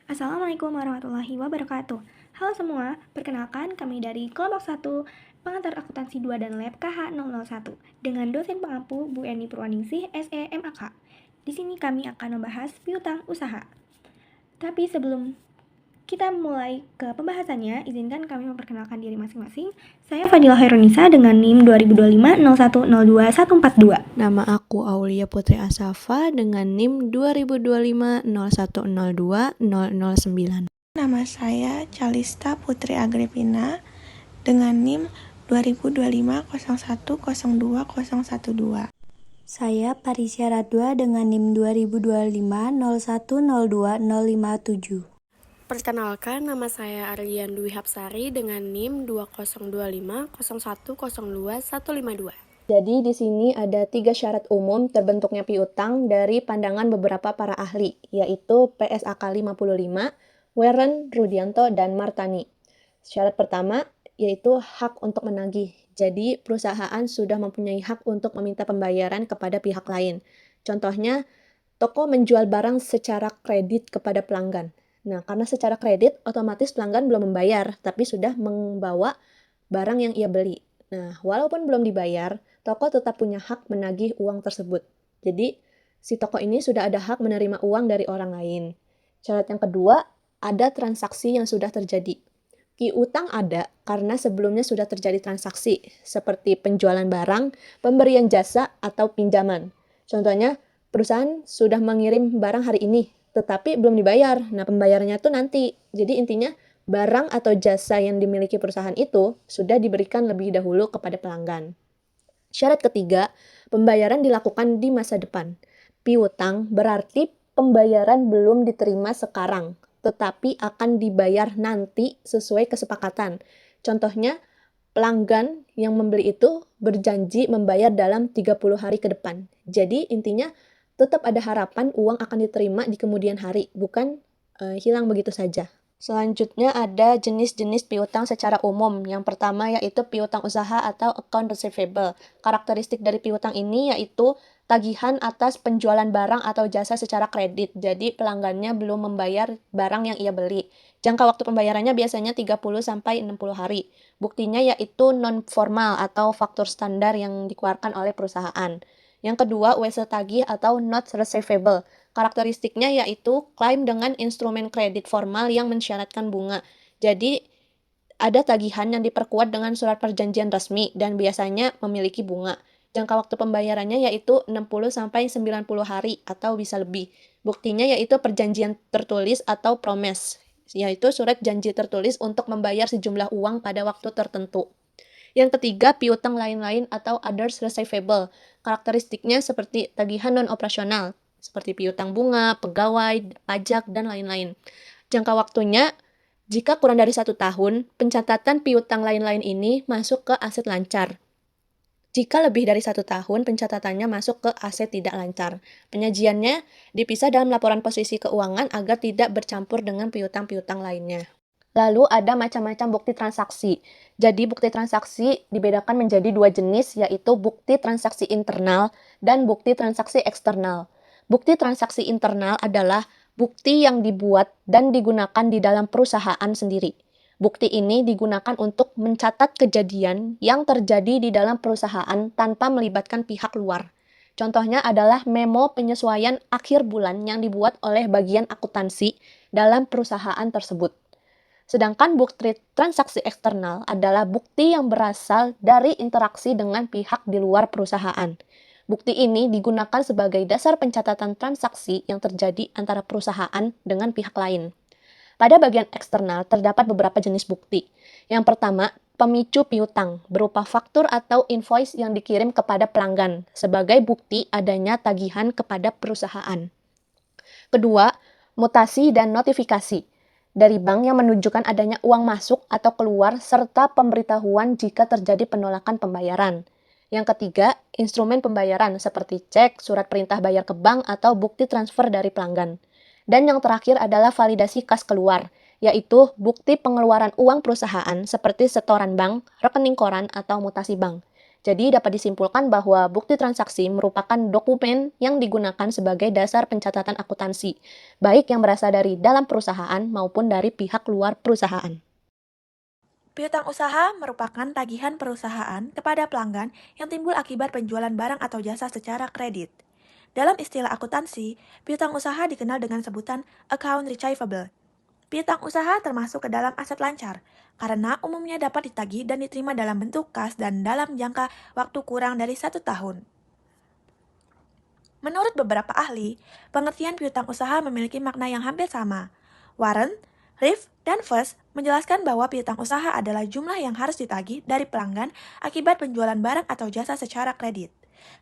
Assalamualaikum warahmatullahi wabarakatuh. Halo semua, perkenalkan kami dari kelompok 1 Pengantar Akuntansi 2 dan Lab KH001 dengan dosen pengampu Bu Eni Purwaningsih SEMAK. Di sini kami akan membahas piutang usaha. Tapi sebelum kita mulai ke pembahasannya, izinkan kami memperkenalkan diri masing-masing. Saya Fadila Hairunisa dengan NIM 2025 0102 142. Nama aku Aulia Putri Asafa dengan NIM 2025 0102 009. Nama saya Calista Putri Agripina dengan NIM 2025 0102 012. Saya Parisya Radwa dengan NIM 2025 0102 057. Perkenalkan, nama saya Arlian Dwi Hapsari dengan NIM 2025 0102 152. Jadi di sini ada 3 syarat umum terbentuknya piutang dari pandangan beberapa para ahli, yaitu PSAK 55, Weren, Rudianto, dan Martani. Syarat pertama yaitu hak untuk menagih. Jadi perusahaan sudah mempunyai hak untuk meminta pembayaran kepada pihak lain. Contohnya, toko menjual barang secara kredit kepada pelanggan. Nah, karena secara kredit, otomatis pelanggan belum membayar, tapi sudah membawa barang yang ia beli. Nah, walaupun belum dibayar, toko tetap punya hak menagih uang tersebut. Jadi, si toko ini sudah ada hak menerima uang dari orang lain. Syarat yang kedua, ada transaksi yang sudah terjadi. Piutang ada karena sebelumnya sudah terjadi transaksi, seperti penjualan barang, pemberian jasa, atau pinjaman. Contohnya, perusahaan sudah mengirim barang hari ini, tetapi belum dibayar. Nah, pembayarannya itu nanti. Jadi intinya, barang atau jasa yang dimiliki perusahaan itu sudah diberikan lebih dahulu kepada pelanggan. Syarat ketiga, pembayaran dilakukan di masa depan. Piutang berarti pembayaran belum diterima sekarang, tetapi akan dibayar nanti sesuai kesepakatan. Contohnya, pelanggan yang membeli itu berjanji membayar dalam 30 hari ke depan. Jadi intinya tetap ada harapan uang akan diterima di kemudian hari, bukan hilang begitu saja. Selanjutnya ada jenis-jenis piutang secara umum. Yang pertama yaitu piutang usaha atau account receivable. Karakteristik dari piutang ini yaitu tagihan atas penjualan barang atau jasa secara kredit. Jadi pelanggannya belum membayar barang yang ia beli. Jangka waktu pembayarannya biasanya 30-60 hari. Buktinya yaitu non-formal atau faktur standar yang dikeluarkan oleh perusahaan. Yang kedua, WC tagih atau not receivable. Karakteristiknya yaitu klaim dengan instrumen kredit formal yang mensyaratkan bunga. Jadi, ada tagihan yang diperkuat dengan surat perjanjian resmi dan biasanya memiliki bunga. Jangka waktu pembayarannya yaitu 60-90 hari atau bisa lebih. Buktinya yaitu perjanjian tertulis atau promise, yaitu surat janji tertulis untuk membayar sejumlah uang pada waktu tertentu. Yang ketiga, piutang lain-lain atau others receivable. Karakteristiknya seperti tagihan non-operasional, seperti piutang bunga, pegawai, pajak, dan lain-lain. Jangka waktunya, jika kurang dari 1 tahun, pencatatan piutang lain-lain ini masuk ke aset lancar. Jika lebih dari 1 tahun, pencatatannya masuk ke aset tidak lancar. Penyajiannya dipisah dalam laporan posisi keuangan agar tidak bercampur dengan piutang-piutang lainnya. Lalu ada macam-macam bukti transaksi. Jadi bukti transaksi dibedakan menjadi 2 jenis, yaitu bukti transaksi internal dan bukti transaksi eksternal. Bukti transaksi internal adalah bukti yang dibuat dan digunakan di dalam perusahaan sendiri. Bukti ini digunakan untuk mencatat kejadian yang terjadi di dalam perusahaan tanpa melibatkan pihak luar. Contohnya adalah memo penyesuaian akhir bulan yang dibuat oleh bagian akuntansi dalam perusahaan tersebut. Sedangkan bukti transaksi eksternal adalah bukti yang berasal dari interaksi dengan pihak di luar perusahaan. Bukti ini digunakan sebagai dasar pencatatan transaksi yang terjadi antara perusahaan dengan pihak lain. Pada bagian eksternal terdapat beberapa jenis bukti. Yang pertama, pemicu piutang berupa faktur atau invoice yang dikirim kepada pelanggan sebagai bukti adanya tagihan kepada perusahaan. Kedua, mutasi dan notifikasi dari bank yang menunjukkan adanya uang masuk atau keluar serta pemberitahuan jika terjadi penolakan pembayaran. Yang ketiga, instrumen pembayaran seperti cek, surat perintah bayar ke bank, atau bukti transfer dari pelanggan. Dan yang terakhir adalah validasi kas keluar, yaitu bukti pengeluaran uang perusahaan seperti setoran bank, rekening koran, atau mutasi bank. Jadi dapat disimpulkan bahwa bukti transaksi merupakan dokumen yang digunakan sebagai dasar pencatatan akuntansi, baik yang berasal dari dalam perusahaan maupun dari pihak luar perusahaan. Piutang usaha merupakan tagihan perusahaan kepada pelanggan yang timbul akibat penjualan barang atau jasa secara kredit. Dalam istilah akuntansi, piutang usaha dikenal dengan sebutan account receivable. Piutang usaha termasuk ke dalam aset lancar, karena umumnya dapat ditagih dan diterima dalam bentuk kas dan dalam jangka waktu kurang dari 1 tahun. Menurut beberapa ahli, pengertian piutang usaha memiliki makna yang hampir sama. Warren, Riff, dan First menjelaskan bahwa piutang usaha adalah jumlah yang harus ditagih dari pelanggan akibat penjualan barang atau jasa secara kredit.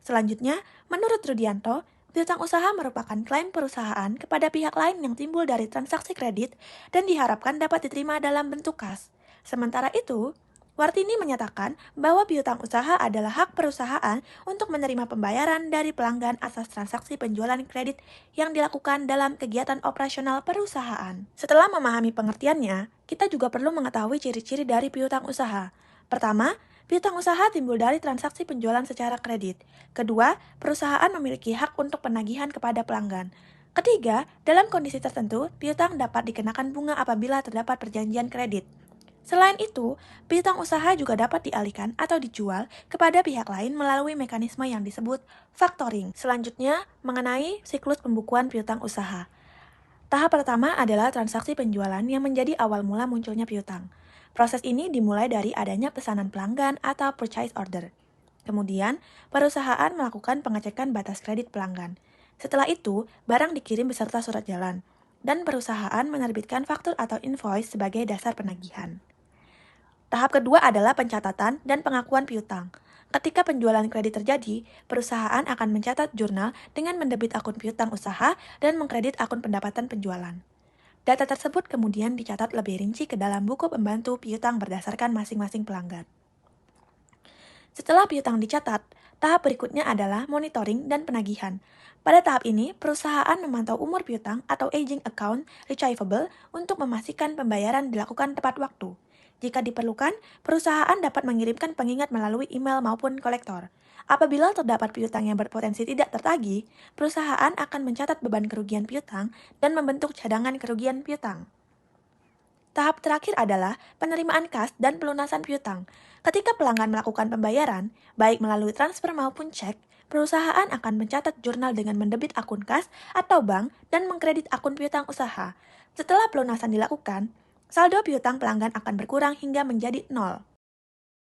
Selanjutnya, menurut Rudianto, piutang usaha merupakan klaim perusahaan kepada pihak lain yang timbul dari transaksi kredit dan diharapkan dapat diterima dalam bentuk kas. Sementara itu, Wartini menyatakan bahwa piutang usaha adalah hak perusahaan untuk menerima pembayaran dari pelanggan atas transaksi penjualan kredit yang dilakukan dalam kegiatan operasional perusahaan. Setelah memahami pengertiannya, kita juga perlu mengetahui ciri-ciri dari piutang usaha. Pertama, piutang usaha timbul dari transaksi penjualan secara kredit. Kedua, perusahaan memiliki hak untuk penagihan kepada pelanggan. Ketiga, dalam kondisi tertentu, piutang dapat dikenakan bunga apabila terdapat perjanjian kredit. Selain itu, piutang usaha juga dapat dialihkan atau dijual kepada pihak lain melalui mekanisme yang disebut factoring. Selanjutnya, mengenai siklus pembukuan piutang usaha. Tahap pertama adalah transaksi penjualan yang menjadi awal mula munculnya piutang. Proses ini dimulai dari adanya pesanan pelanggan atau purchase order. Kemudian, perusahaan melakukan pengecekan batas kredit pelanggan. Setelah itu, barang dikirim beserta surat jalan, dan perusahaan menerbitkan faktur atau invoice sebagai dasar penagihan. Tahap kedua adalah pencatatan dan pengakuan piutang. Ketika penjualan kredit terjadi, perusahaan akan mencatat jurnal dengan mendebit akun piutang usaha dan mengkredit akun pendapatan penjualan. Data tersebut kemudian dicatat lebih rinci ke dalam buku pembantu piutang berdasarkan masing-masing pelanggan. Setelah piutang dicatat, tahap berikutnya adalah monitoring dan penagihan. Pada tahap ini, perusahaan memantau umur piutang atau aging account receivable untuk memastikan pembayaran dilakukan tepat waktu. Jika diperlukan, perusahaan dapat mengirimkan pengingat melalui email maupun kolektor. Apabila terdapat piutang yang berpotensi tidak tertagih, perusahaan akan mencatat beban kerugian piutang dan membentuk cadangan kerugian piutang. Tahap terakhir adalah penerimaan kas dan pelunasan piutang. Ketika pelanggan melakukan pembayaran, baik melalui transfer maupun cek, perusahaan akan mencatat jurnal dengan mendebit akun kas atau bank dan mengkredit akun piutang usaha. Setelah pelunasan dilakukan, saldo piutang pelanggan akan berkurang hingga menjadi 0.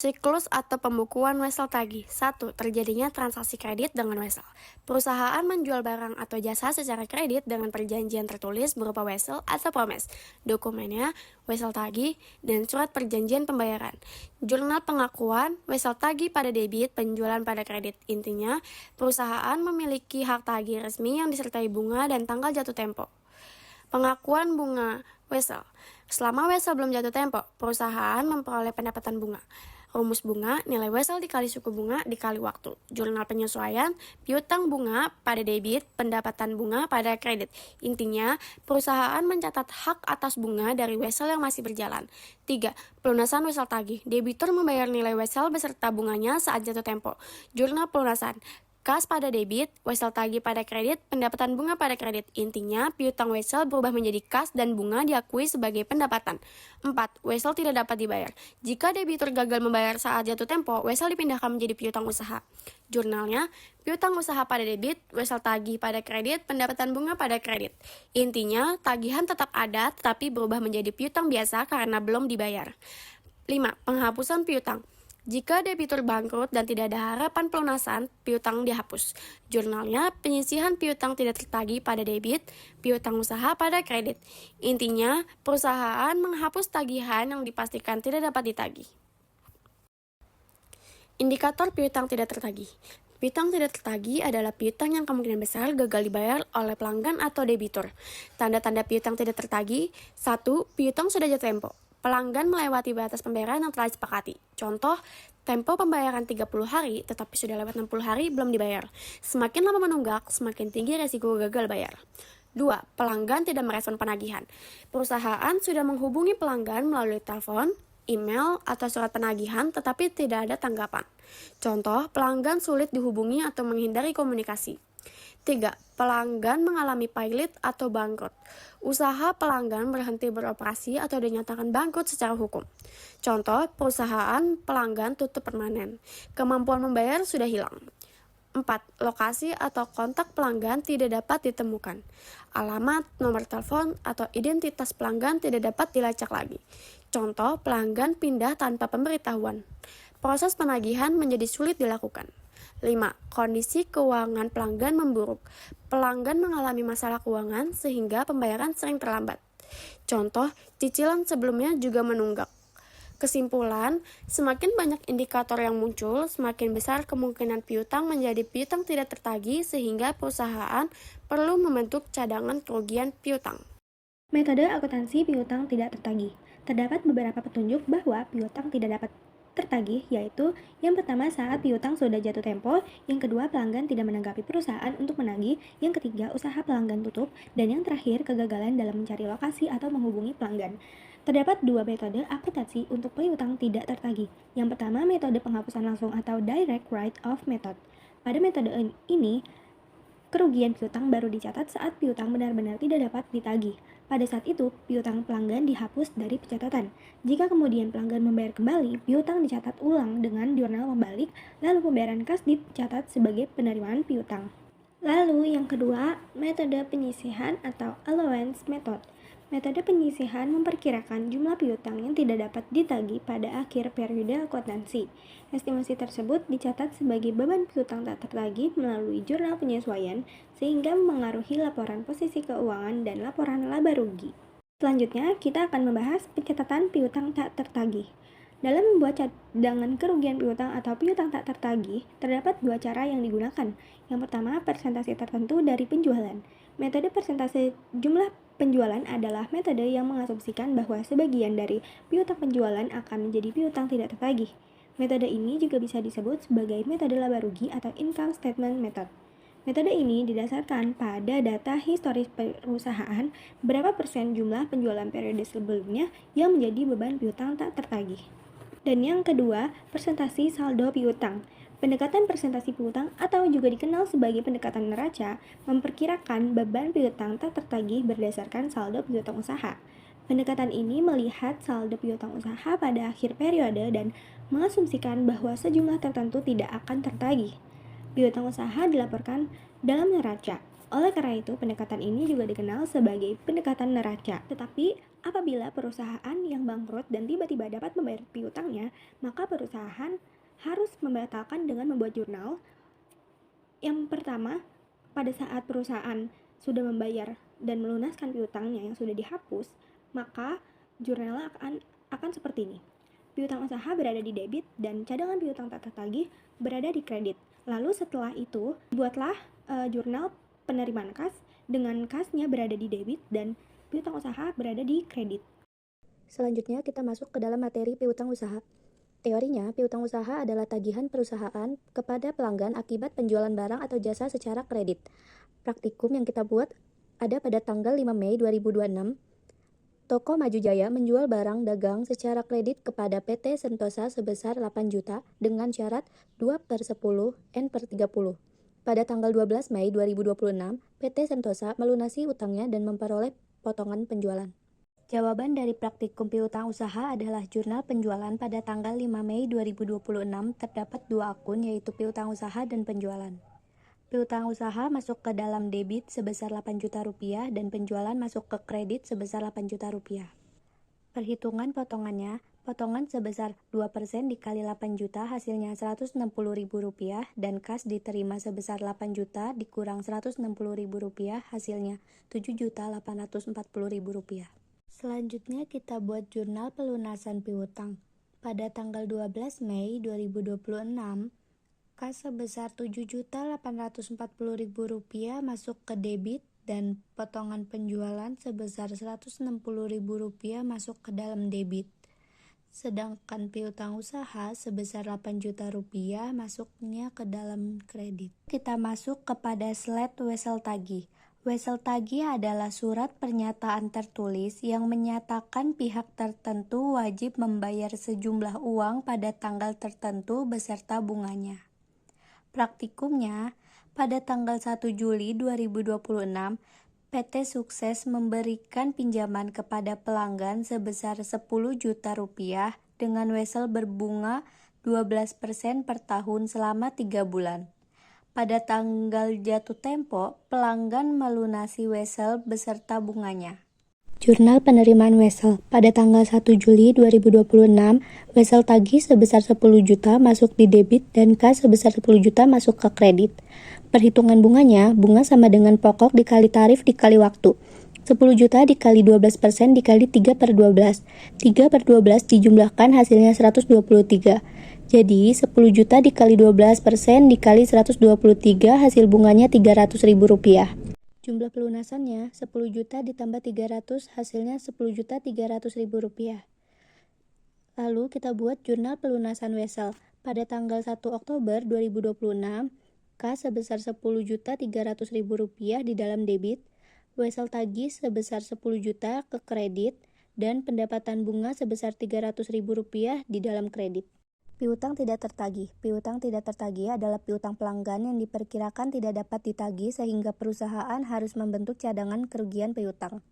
Siklus atau pembukuan wesel tagih. 1. Terjadinya transaksi kredit dengan wesel. Perusahaan menjual barang atau jasa secara kredit dengan perjanjian tertulis berupa wesel atau promes. Dokumennya, wesel tagih, dan surat perjanjian pembayaran. Jurnal pengakuan, wesel tagih pada debit, penjualan pada kredit. Intinya, perusahaan memiliki hak tagih resmi yang disertai bunga dan tanggal jatuh tempo. Pengakuan bunga wesel. Selama wesel belum jatuh tempo, perusahaan memperoleh pendapatan bunga. Rumus bunga, nilai wesel dikali suku bunga dikali waktu. Jurnal penyesuaian, piutang bunga pada debit, pendapatan bunga pada kredit. Intinya, perusahaan mencatat hak atas bunga dari wesel yang masih berjalan. 3. Pelunasan wesel tagih. Debitur membayar nilai wesel beserta bunganya saat jatuh tempo. Jurnal pelunasan. Kas pada debit, wesel tagih pada kredit, pendapatan bunga pada kredit. Intinya, piutang wesel berubah menjadi kas dan bunga diakui sebagai pendapatan. 4. Wesel tidak dapat dibayar. Jika debitur gagal membayar saat jatuh tempo, wesel dipindahkan menjadi piutang usaha. Jurnalnya, piutang usaha pada debit, wesel tagih pada kredit, pendapatan bunga pada kredit. Intinya, tagihan tetap ada tetapi berubah menjadi piutang biasa karena belum dibayar. 5. Penghapusan piutang. Jika debitur bangkrut dan tidak ada harapan pelunasan, piutang dihapus. Jurnalnya, penyisihan piutang tidak tertagih pada debit, piutang usaha pada kredit. Intinya, perusahaan menghapus tagihan yang dipastikan tidak dapat ditagih. Indikator piutang tidak tertagih. Piutang tidak tertagih adalah piutang yang kemungkinan besar gagal dibayar oleh pelanggan atau debitur. Tanda-tanda piutang tidak tertagih. 1. Piutang sudah jatuh tempo. Pelanggan melewati batas pembayaran yang telah disepakati. Contoh, tempo pembayaran 30 hari tetapi sudah lewat 60 hari belum dibayar. Semakin lama menunggak, semakin tinggi resiko gagal bayar. 2. Pelanggan tidak merespon penagihan. Perusahaan sudah menghubungi pelanggan melalui telepon, email, atau surat penagihan tetapi tidak ada tanggapan. Contoh, pelanggan sulit dihubungi atau menghindari komunikasi. 3. Pelanggan mengalami pailit atau bangkrut. Usaha pelanggan berhenti beroperasi atau dinyatakan bangkrut secara hukum. Contoh, perusahaan pelanggan tutup permanen. Kemampuan membayar sudah hilang. 4. Lokasi atau kontak pelanggan tidak dapat ditemukan. Alamat, nomor telepon, atau identitas pelanggan tidak dapat dilacak lagi. Contoh, pelanggan pindah tanpa pemberitahuan. Proses penagihan menjadi sulit dilakukan. 5. Kondisi keuangan pelanggan memburuk. Pelanggan mengalami masalah keuangan sehingga pembayaran sering terlambat. Contoh, cicilan sebelumnya juga menunggak. Kesimpulan, semakin banyak indikator yang muncul, semakin besar kemungkinan piutang menjadi piutang tidak tertagih sehingga perusahaan perlu membentuk cadangan kerugian piutang. Metode akuntansi piutang tidak tertagih. Terdapat beberapa petunjuk bahwa piutang tidak dapat tertagih, yaitu yang pertama saat piutang sudah jatuh tempo, yang kedua pelanggan tidak menanggapi perusahaan untuk menagih, yang ketiga usaha pelanggan tutup, dan yang terakhir kegagalan dalam mencari lokasi atau menghubungi pelanggan. Terdapat dua metode akuntansi untuk piutang tidak tertagih. Yang pertama metode penghapusan langsung atau direct write-off method. Pada metode ini, kerugian piutang baru dicatat saat piutang benar-benar tidak dapat ditagih. Pada saat itu, piutang pelanggan dihapus dari pencatatan. Jika kemudian pelanggan membayar kembali, piutang dicatat ulang dengan jurnal pembalik, lalu pembayaran kas dicatat sebagai penerimaan piutang. Lalu yang kedua, metode penyisihan atau allowance method. Metode penyisihan memperkirakan jumlah piutang yang tidak dapat ditagih pada akhir periode akuntansi. Estimasi tersebut dicatat sebagai beban piutang tak tertagih melalui jurnal penyesuaian sehingga mempengaruhi laporan posisi keuangan dan laporan laba rugi. Selanjutnya, kita akan membahas pencatatan piutang tak tertagih. Dalam membuat cadangan kerugian piutang atau piutang tak tertagih, terdapat dua cara yang digunakan. Yang pertama, persentase tertentu dari penjualan. Metode persentase jumlah penjualan adalah metode yang mengasumsikan bahwa sebagian dari piutang penjualan akan menjadi piutang tidak tertagih. Metode ini juga bisa disebut sebagai metode laba rugi atau income statement method. Metode ini didasarkan pada data historis perusahaan berapa persen jumlah penjualan periode sebelumnya yang menjadi beban piutang tak tertagih. Dan yang kedua, persentase saldo piutang. Pendekatan persentase piutang atau juga dikenal sebagai pendekatan neraca memperkirakan beban piutang tak tertagih berdasarkan saldo piutang usaha. Pendekatan ini melihat saldo piutang usaha pada akhir periode dan mengasumsikan bahwa sejumlah tertentu tidak akan tertagih. Piutang usaha dilaporkan dalam neraca. Oleh karena itu, pendekatan ini juga dikenal sebagai pendekatan neraca. Tetapi, apabila perusahaan yang bangkrut dan tiba-tiba dapat membayar piutangnya, maka perusahaan harus membatalkan dengan membuat jurnal. Yang pertama, pada saat perusahaan sudah membayar dan melunaskan piutangnya yang sudah dihapus, maka jurnalnya akan seperti ini. Piutang usaha berada di debit dan cadangan piutang tak tertagih berada di kredit. Lalu setelah itu, buatlah jurnal penerimaan kas dengan kasnya berada di debit dan piutang usaha berada di kredit. Selanjutnya kita masuk ke dalam materi piutang usaha. Teorinya, piutang usaha adalah tagihan perusahaan kepada pelanggan akibat penjualan barang atau jasa secara kredit. Praktikum yang kita buat ada pada tanggal 5 Mei 2026. Toko Maju Jaya menjual barang dagang secara kredit kepada PT Sentosa sebesar 8 juta dengan syarat 2/10 N/30. Pada tanggal 12 Mei 2026, PT Sentosa melunasi utangnya dan memperoleh potongan penjualan. Jawaban dari praktikum piutang usaha adalah jurnal penjualan pada tanggal 5 Mei 2026 terdapat dua akun yaitu piutang usaha dan penjualan. Piutang usaha masuk ke dalam debit sebesar 8 juta rupiah dan penjualan masuk ke kredit sebesar 8 juta rupiah. Perhitungan potongannya, potongan sebesar 2% dikali 8 juta hasilnya Rp160.000 dan kas diterima sebesar 8 juta dikurang Rp160.000 hasilnya Rp7.840.000. Selanjutnya kita buat jurnal pelunasan piutang. Pada tanggal 12 Mei 2026, kas sebesar Rp7.840.000 masuk ke debit dan potongan penjualan sebesar Rp160.000 masuk ke dalam debit. Sedangkan piutang usaha sebesar 8 juta rupiah masuknya ke dalam kredit. Kita masuk kepada slide wesel tagih. Wesel tagih adalah surat pernyataan tertulis yang menyatakan pihak tertentu wajib membayar sejumlah uang pada tanggal tertentu beserta bunganya. Praktikumnya, pada tanggal 1 Juli 2026, PT Sukses memberikan pinjaman kepada pelanggan sebesar 10 juta rupiah dengan wesel berbunga 12% per tahun selama 3 bulan. Pada tanggal jatuh tempo, pelanggan melunasi wesel beserta bunganya. Jurnal penerimaan wesel. Pada tanggal 1 Juli 2026, wesel tagih sebesar 10 juta masuk di debit dan kas sebesar 10 juta masuk ke kredit. Perhitungan bunganya, bunga sama dengan pokok dikali tarif dikali waktu. 10 juta dikali 12% dikali 3/12. 3/12 dijumlahkan hasilnya 123. Jadi 10 juta dikali 12% dikali 123 hasil bunganya Rp300.000. Jumlah pelunasannya 10 juta ditambah 300 hasilnya Rp10.300.000. Lalu kita buat jurnal pelunasan wesel. Pada tanggal 1 Oktober 2026, kas sebesar Rp10.300.000 di dalam debit, wesel tagih sebesar 10 juta ke kredit, dan pendapatan bunga sebesar Rp300.000 di dalam kredit. Piutang tidak tertagih. Piutang tidak tertagih adalah piutang pelanggan yang diperkirakan tidak dapat ditagih sehingga perusahaan harus membentuk cadangan kerugian piutang.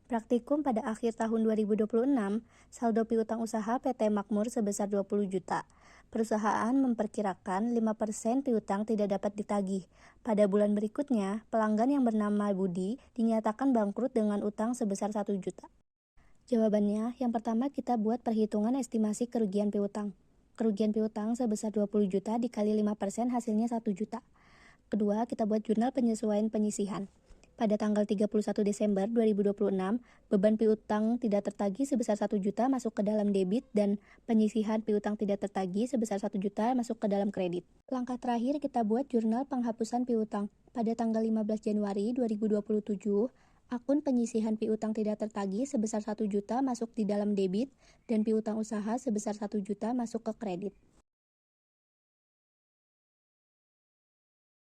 Praktikum pada akhir tahun 2026, saldo piutang usaha PT Makmur sebesar 20 juta. Perusahaan memperkirakan 5% piutang tidak dapat ditagih. Pada bulan berikutnya, pelanggan yang bernama Budi dinyatakan bangkrut dengan utang sebesar 1 juta. Jawabannya, yang pertama kita buat perhitungan estimasi kerugian piutang. Kerugian piutang sebesar 20 juta dikali 5% hasilnya 1 juta. Kedua, kita buat jurnal penyesuaian penyisihan. Pada tanggal 31 Desember 2026, beban piutang tidak tertagih sebesar 1 juta masuk ke dalam debit dan penyisihan piutang tidak tertagih sebesar 1 juta masuk ke dalam kredit. Langkah terakhir kita buat jurnal penghapusan piutang. Pada tanggal 15 Januari 2027, akun penyisihan piutang tidak tertagih sebesar 1 juta masuk di dalam debit dan piutang usaha sebesar 1 juta masuk ke kredit.